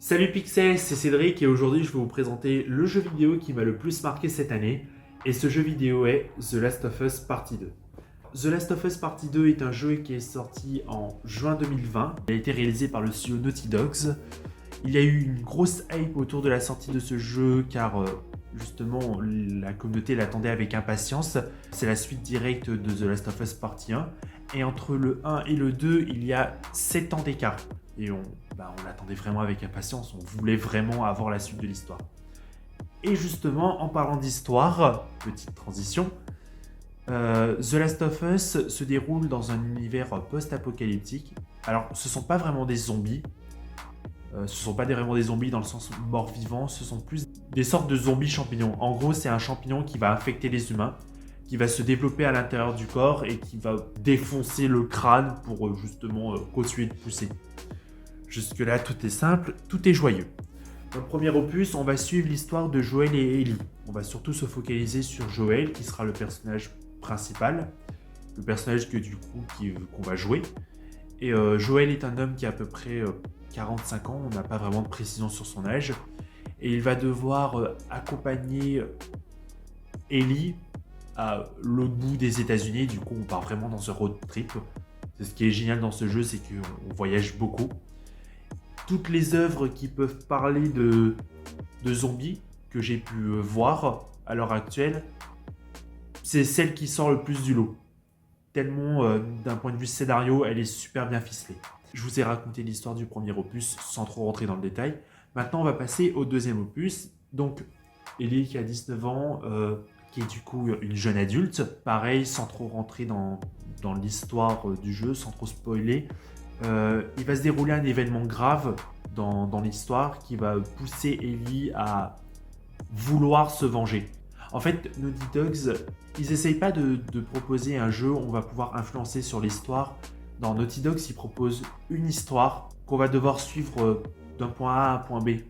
Salut Pixel, c'est Cédric et aujourd'hui je vais vous présenter le jeu vidéo qui m'a le plus marqué cette année. Et ce jeu vidéo est The Last of Us Partie 2. The Last of Us Partie 2 est un jeu qui est sorti en juin 2020. Il a été réalisé par le studio Naughty Dogs. Il y a eu une grosse hype autour de la sortie de ce jeu car justement la communauté l'attendait avec impatience. C'est la suite directe de The Last of Us Partie 1. Et entre le 1 et le 2, il y a 7 ans d'écart. Et on l'attendait vraiment avec impatience, on voulait vraiment avoir la suite de l'histoire. Et justement, en parlant d'histoire, petite transition, The Last of Us se déroule dans un univers post-apocalyptique. Alors, ce ne sont pas vraiment des zombies, ce ne sont pas vraiment des zombies dans le sens mort-vivant, ce sont plus des sortes de zombies champignons. En gros, c'est un champignon qui va infecter les humains, qui va se développer à l'intérieur du corps et qui va défoncer le crâne pour justement continuer de pousser. Jusque-là, tout est simple, tout est joyeux. Dans le premier opus, on va suivre l'histoire de Joel et Ellie. On va surtout se focaliser sur Joel, qui sera le personnage principal, le personnage qu'on va jouer. Et Joel est un homme qui a à peu près 45 ans, on n'a pas vraiment de précision sur son âge. Et il va devoir accompagner Ellie à l'autre bout des États-Unis. Du coup, on part vraiment dans ce road trip. C'est ce qui est génial dans ce jeu, c'est qu'on voyage beaucoup. Toutes les œuvres qui peuvent parler de zombies que j'ai pu voir à l'heure actuelle, c'est celle qui sort le plus du lot. Tellement, d'un point de vue scénario, elle est super bien ficelée. Je vous ai raconté l'histoire du premier opus sans trop rentrer dans le détail. Maintenant, on va passer au deuxième opus. Donc, Ellie qui a 19 ans, qui est du coup une jeune adulte. Pareil, sans trop rentrer dans l'histoire du jeu, sans trop spoiler. Il va se dérouler un événement grave dans l'histoire qui va pousser Ellie à vouloir se venger. En fait, Naughty Dogs, ils n'essayent pas de proposer un jeu où on va pouvoir influencer sur l'histoire. Dans Naughty Dogs, ils proposent une histoire qu'on va devoir suivre d'un point A à un point B.